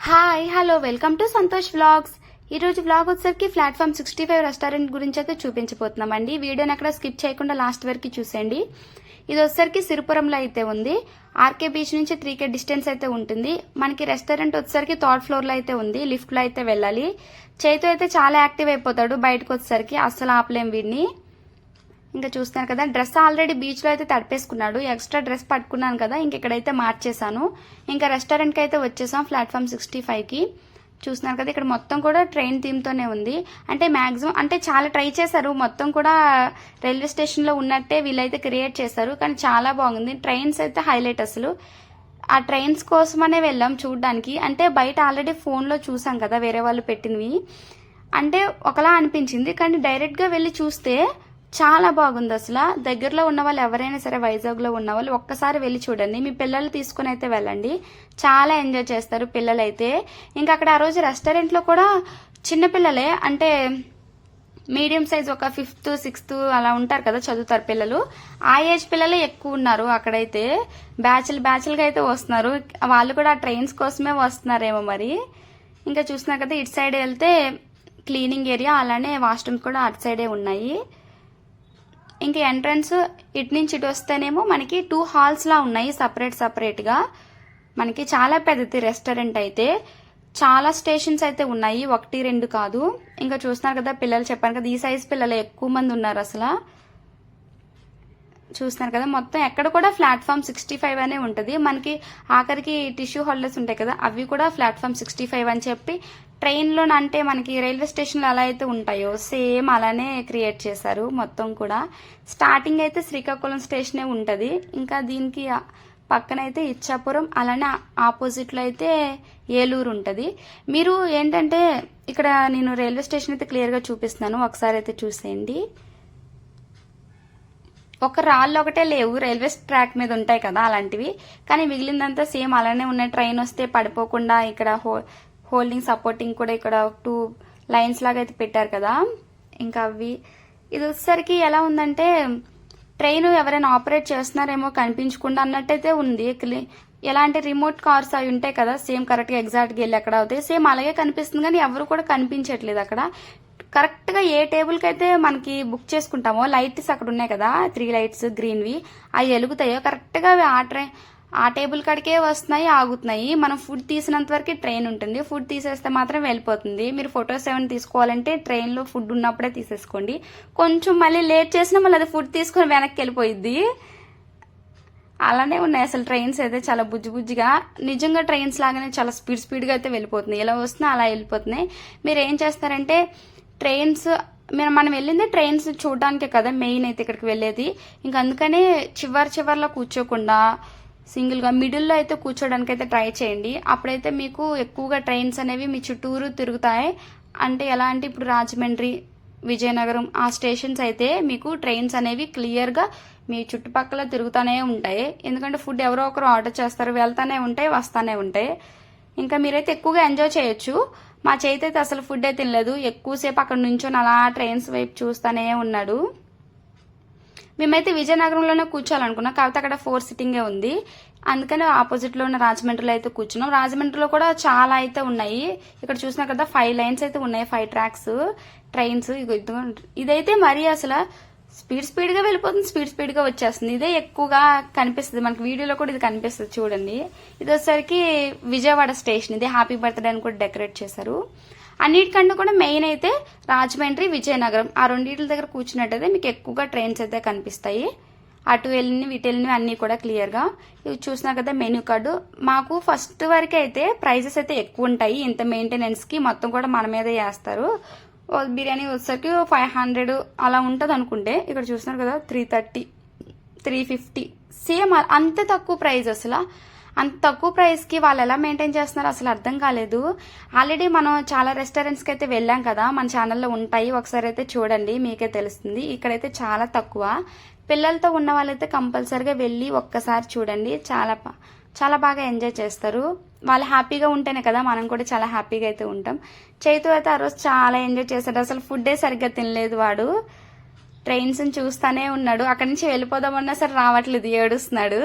Hi hello welcome to Santosh vlogs. ఈ రోజు vlog వచ్చేసరికి ప్లాట్ఫామ్ 65 రెస్టారెంట్ గురించి అయితే చూపించబోతున్నామండి. వీడియోని అక్కడ స్కిప్ చేయకుండా లాస్ట్ వరకు చూసేయండి. ఇది వచ్చేసరికి సిరిపురంలో అయితే ఉంది. ఆర్కే బీచ్ నుంచి 3K డిస్టెన్స్ అయితే ఉంటుంది. మనకి రెస్టారెంట్ వచ్చేసరికి థర్డ్ ఫ్లోర్ లో అయితే ఉంది. లిఫ్ట్ లో అయితే వెళ్ళాలి. చైతు అయితే చాలా యాక్టివ్ అయిపోతాడు బయటకు వచ్చేసరికి, అస్సలు ఆపలేం వీడిని. ఇంకా చూస్తున్నారు కదా, డ్రెస్ ఆల్రెడీ బీచ్ లో అయితే తడిపేసుకున్నాడు. ఎక్స్ట్రా డ్రెస్ పట్టుకున్నాను కదా, ఇంకెక్కడైతే మార్చేసాను. ఇంకా రెస్టారెంట్ కి అయితే వచ్చేసాం ప్లాట్ఫామ్ 65 కి. చూస్తున్నారు కదా, ఇక్కడ మొత్తం కూడా ట్రైన్ థీమ్ తోనే ఉంది. అంటే మాక్సిమం అంటే చాలా ట్రై చేశారు, మొత్తం కూడా రైల్వే స్టేషన్ లో ఉన్నట్టే వీళ్ళైతే క్రియేట్ చేశారు. కానీ చాలా బాగుంది. ట్రైన్స్ అయితే హైలైట్ అసలు. ఆ ట్రైన్స్ కోసమనే వెళ్ళాం చూడడానికి. అంటే బయట ఆల్రెడీ ఫోన్ లో చూసాం కదా వేరే వాళ్ళు పెట్టినవి, అంటే ఒకలా అనిపించింది. కానీ డైరెక్ట్ గా వెళ్ళి చూస్తే చాలా బాగుంది అసలు. దగ్గరలో ఉన్న వాళ్ళు ఎవరైనా సరే, వైజాగ్ లో ఉన్న వాళ్ళు ఒక్కసారి వెళ్ళి చూడండి. మీ పిల్లలు తీసుకుని అయితే వెళ్ళండి, చాలా ఎంజాయ్ చేస్తారు పిల్లలైతే. ఇంకా అక్కడ ఆ రోజు రెస్టారెంట్ లో కూడా చిన్నపిల్లలే, అంటే మీడియం సైజ్ ఒక 5th 6th అలా ఉంటారు కదా, చదువుతారు పిల్లలు. ఆ ఏజ్ పిల్లలే ఎక్కువ ఉన్నారు అక్కడైతే. బ్యాచ్లుగా అయితే వస్తున్నారు. వాళ్ళు కూడా ఆ ట్రైన్స్ కోసమే వస్తున్నారేమో మరి. ఇంకా చూస్తున్నారు కదా, ఇటు సైడ్ వెళ్తే క్లీనింగ్ ఏరియా, అలానే వాష్రూమ్స్ కూడా అటు సైడే ఉన్నాయి. ఇంకా ఎంట్రన్స్ ఇటు నుంచి ఇటు వస్తేనేమో మనకి 2 హాల్స్ లా ఉన్నాయి సపరేట్ గా. మనకి చాలా పెద్దది రెస్టారెంట్ అయితే. చాలా స్టేషన్స్ అయితే ఉన్నాయి, 1 2 కాదు. ఇంకా చూస్తున్నారు కదా, పిల్లలు చెప్పాను కదా, ఈ సైజ్ పిల్లలు ఎక్కువ మంది ఉన్నారు అసలు. చూస్తున్నారు కదా, మొత్తం ఎక్కడ కూడా ప్లాట్ఫామ్ 65 అనే ఉంటది. మనకి ఆఖరికి టిష్యూ హోల్డర్స్ ఉంటాయి కదా, అవి కూడా ప్లాట్ఫామ్ 65 అని చెప్పి ట్రైన్ లో, అంటే మనకి రైల్వే స్టేషన్ లో ఎలా అయితే ఉంటాయో సేమ్ అలానే క్రియేట్ చేశారు మొత్తం కూడా. స్టార్టింగ్ అయితే శ్రీకాకుళం స్టేషనే ఉంటది. ఇంకా దీనికి పక్కనైతే ఇచ్చాపురం, అలానే ఆపోజిట్ లో అయితే ఏలూరు ఉంటది. మీరు ఏంటంటే ఇక్కడ నేను రైల్వే స్టేషన్ అయితే క్లియర్ గా చూపిస్తున్నాను, ఒకసారి అయితే చూసేయండి. ఒక రాళ్ళు ఒకటే లేవు, రైల్వే ట్రాక్ మీద ఉంటాయి కదా అలాంటివి. కానీ మిగిలిందంతా సేమ్ అలానే ఉన్నాయి. ట్రైన్ వస్తే పడిపోకుండా ఇక్కడ హోల్డింగ్ సపోర్టింగ్ కూడా ఇక్కడ 2 లైన్స్ లాగా అయితే పెట్టారు కదా. ఇంకా అవి ఇది వచ్చేసరికి ఎలా ఉందంటే, ట్రైన్ ఎవరైనా ఆపరేట్ చేస్తున్నారేమో కనిపించకుండా అన్నట్టయితే ఉంది. ఎలా అంటే రిమోట్ కార్స్ అవి ఉంటాయి కదా, సేమ్ కరెక్ట్ గా ఎగ్జాక్ట్ గా వెళ్ళి ఎక్కడ అవుతాయి, సేమ్ అలాగే కనిపిస్తుంది. కానీ ఎవరు కూడా కనిపించట్లేదు అక్కడ. కరెక్ట్ గా ఏ టేబుల్ కి అయితే మనకి బుక్ చేసుకుంటామో, లైట్స్ అక్కడ ఉన్నాయి కదా 3 లైట్స్ గ్రీన్వి, అవి వెలుగుతాయో కరెక్ట్ గా ఆ టేబుల్ కాడికే వస్తున్నాయి, ఆగుతున్నాయి. మనం ఫుడ్ తీసినంత వరకు ట్రైన్ ఉంటుంది. ఫుడ్ తీసేస్తే మాత్రం వెళ్ళిపోతుంది. మీరు ఫొటోస్ ఏమైనా తీసుకోవాలంటే ట్రైన్ లో ఫుడ్ ఉన్నప్పుడే తీసేసుకోండి. కొంచెం మళ్ళీ లేట్ చేసినా మళ్ళీ అది ఫుడ్ తీసుకుని వెనక్కి వెళ్ళిపోయిద్ది. అలానే ఉన్నాయి అసలు ట్రైన్స్ అయితే, చాలా బుజ్జిగా. నిజంగా ట్రైన్స్ లాగానే చాలా స్పీడ్ గా అయితే వెళ్ళిపోతుంది. ఎలా వస్తున్నా అలా వెళ్ళిపోతున్నాయి. మీరు ఏం చేస్తారంటే, ట్రైన్స్ మనం వెళ్ళింది ట్రైన్స్ చూడడానికే కదా మెయిన్ అయితే ఇక్కడికి వెళ్ళేది. ఇంకా అందుకనే చివర్లో కూర్చోకుండా సింగిల్ గా మిడిల్లో అయితే కూర్చోడానికి అయితే ట్రై చేయండి. అప్పుడైతే మీకు ఎక్కువగా ట్రైన్స్ అనేవి మీ చుట్టూరు తిరుగుతాయి. అంటే ఎలా అంటే ఇప్పుడు రాజమండ్రి, విజయనగరం ఆ స్టేషన్స్ అయితే మీకు ట్రైన్స్ అనేవి క్లియర్ గా మీ చుట్టుపక్కల తిరుగుతానే ఉంటాయి. ఎందుకంటే ఫుడ్ ఎవరో ఒకరు ఆర్డర్ చేస్తారు, వెళ్తానే ఉంటాయి, వస్తానే ఉంటాయి. ఇంకా మీరైతే ఎక్కువగా ఎంజాయ్ చేయొచ్చు. మా చేతి అయితే అసలు ఫుడ్ అయితే తినలేదు. ఎక్కువసేపు అక్కడ నుంచొని అలా ట్రైన్స్ వైపు చూస్తానే ఉన్నాడు. మేమైతే విజయనగరంలోనే కూర్చోాలనుకున్నాం, కాకపోతే అక్కడ 4 సిట్టింగే ఉంది. అందుకని ఆపోజిట్ లో ఉన్న రాజమండ్రిలో అయితే కూర్చున్నాం. రాజమండ్రిలో కూడా చాలా అయితే ఉన్నాయి. ఇక్కడ చూసినా కదా 5 లైన్స్ అయితే ఉన్నాయి, 5 ట్రాక్స్ ట్రైన్స్. ఇదైతే మరీ అసలు స్పీడ్ గా వెళ్ళిపోతుంది, స్పీడ్ గా వచ్చేస్తుంది. ఇదే ఎక్కువగా కనిపిస్తుంది మనకి వీడియోలో కూడా, ఇది కనిపిస్తుంది చూడండి. ఇది వచ్చేసరికి విజయవాడ స్టేషన్. ఇది హ్యాపీ బర్త్డే అని కూడా డెకరేట్ చేశారు. అన్నిటికంటే కూడా మెయిన్ అయితే రాజమండ్రి, విజయనగరం ఆ రెండింటి దగ్గర కూర్చున్నట్టయితే మీకు ఎక్కువగా ట్రైన్స్ అయితే కనిపిస్తాయి. అటు వెళ్ళినవి ఇటు వెళ్ళినవి అన్ని కూడా క్లియర్ గా. ఇవి చూసినా కదా మెనూ కార్డు. మాకు ఫస్ట్ వరకు అయితే ప్రైజెస్ అయితే ఎక్కువ ఉంటాయి. ఇంత మెయింటెనెన్స్ కి మొత్తం కూడా మన మీదే చేస్తారు. బిర్యానీ వచ్చేసరికి 500 అలా ఉంటది అనుకుంటే, ఇక్కడ చూస్తున్నారు కదా 330 350 సేమ్. అంత తక్కువ ప్రైస్ అసలు. అంత తక్కువ ప్రైస్ కి వాళ్ళు ఎలా మెయింటైన్ చేస్తున్నారు అసలు అర్థం కాలేదు. ఆల్రెడీ మనం చాలా రెస్టారెంట్స్ కి అయితే వెళ్ళాం కదా, మన ఛానల్లో ఉంటాయి, ఒకసారి అయితే చూడండి మీకే తెలుస్తుంది. ఇక్కడైతే చాలా తక్కువ. పిల్లలతో ఉన్న వాళ్ళైతే కంపల్సరిగా వెళ్ళి ఒక్కసారి చూడండి, చాలా బాగా ఎంజాయ్ చేస్తారు. వాళ్ళు హ్యాపీగా ఉంటేనే కదా మనం కూడా చాలా హ్యాపీగా అయితే ఉంటాం. చైతు అయితే ఆ రోజు చాలా ఎంజాయ్ చేశాడు. అసలు ఫుడ్డే సరిగ్గా తినలేదు వాడు. ట్రైన్స్ చూస్తానే ఉన్నాడు. అక్కడి నుంచి వెళ్ళిపోదామన్నా సరే రావట్లేదు, ఏడుస్తున్నాడు.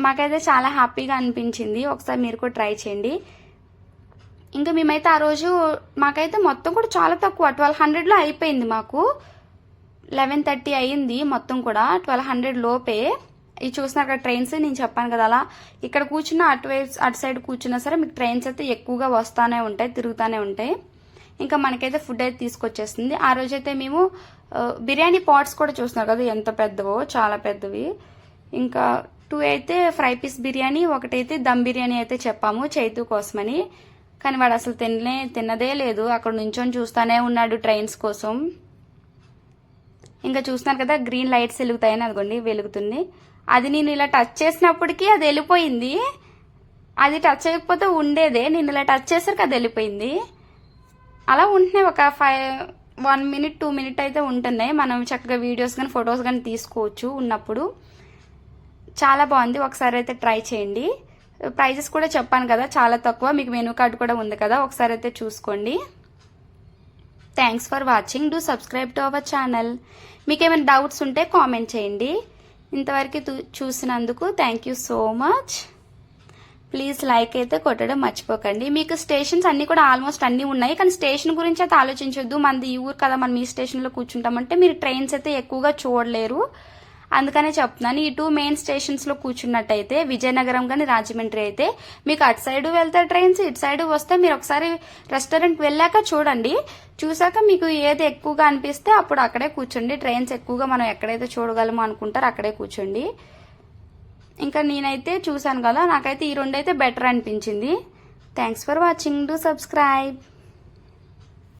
మాకైతే చాలా హ్యాపీగా అనిపించింది. ఒకసారి మీరు కూడా ట్రై చేయండి. ఇంకా మేమైతే ఆ రోజు మాకైతే మొత్తం కూడా చాలా తక్కువ 1200లో అయిపోయింది. మాకు 11:30 అయ్యింది మొత్తం కూడా, 1200 లోపే. ఇది చూసిన అక్కడ ట్రైన్స్ నేను చెప్పాను కదా, అలా ఇక్కడ కూర్చున్న అటు సైడ్ కూర్చున్నా సరే మీకు ట్రైన్స్ అయితే ఎక్కువగా వస్తానే ఉంటాయి, తిరుగుతూనే ఉంటాయి. ఇంకా మనకైతే ఫుడ్ అయితే తీసుకొచ్చేస్తుంది. ఆ రోజైతే మేము బిర్యానీ పాట్స్ కూడా చూస్తున్నారు కదా ఎంత పెద్దవో, చాలా పెద్దవి. ఇంకా 2 అయితే ఫ్రై పీస్ బిర్యానీ, ఒకటైతే దమ్ బిర్యానీ అయితే చెప్పాము చైతు కోసమని. కానీ వాడు అసలు తిన్నదే లేదు, అక్కడ నుంచొని చూస్తానే ఉన్నాడు ట్రైన్స్ కోసం. ఇంకా చూస్తున్నారు కదా గ్రీన్ లైట్స్ వెలుగుతాయని, అదిగోండి వెలుగుతుంది. అది నేను ఇలా టచ్ చేసినప్పటికీ అది వెళ్ళిపోయింది. అది టచ్ చేయకపోతే ఉండేదే, నేను ఇలా టచ్ చేసరికి అది వెళ్ళిపోయింది. అలా ఉంటున్నాయి ఒక 1 మినిట్ 2 మినిట్ అయితే ఉంటున్నాయి. మనం చక్కగా వీడియోస్ కానీ ఫొటోస్ కానీ తీసుకోవచ్చు ఉన్నప్పుడు. చాలా బాగుంది, ఒకసారి అయితే ట్రై చేయండి. ప్రైజెస్ కూడా చెప్పాను కదా చాలా తక్కువ, మీకు మెనూ కార్డ్ కూడా ఉంది కదా, ఒకసారి అయితే చూసుకోండి. Thanks for watching, do subscribe to our channel. మీకు ఏమైనా డౌట్స్ ఉంటే కామెంట్ చేయండి. ఇంతవరకు చూసినందుకు thank you so much. Please like అయితే కొట్టడం మర్చిపోకండి. మీకు స్టేషన్స్ అన్ని కూడా ఆల్మోస్ట్ అన్ని ఉన్నాయి, కానీ స్టేషన్ గురించి అయితే ఆలోచించొద్దు. మనది ఈ ఊరు కదా, మనం ఈ స్టేషన్లో కూర్చుంటామంటే మీరు ట్రైన్స్ అయితే ఎక్కువగా చూడలేరు. అందుకనే చెప్తున్నాను, ఈ 2 మెయిన్ స్టేషన్స్ లో కూర్చున్నట్టయితే విజయనగరం కానీ రాజమండ్రి అయితే మీకు అటు సైడ్ వెళ్తే ట్రైన్స్, ఇటు సైడ్ వస్తే మీరు ఒకసారి రెస్టారెంట్ వెళ్ళాక చూడండి. చూసాక మీకు ఏది ఎక్కువగా అనిపిస్తే అప్పుడు అక్కడే కూర్చోండి. ట్రైన్స్ ఎక్కువగా మనం ఎక్కడైతే చూడగలమో అనుకుంటారో అక్కడే కూర్చోండి. ఇంకా నేనైతే చూసాను కదా, నాకైతే ఈ 2 అయితే బెటర్ అనిపించింది. Thanks for watching, do subscribe.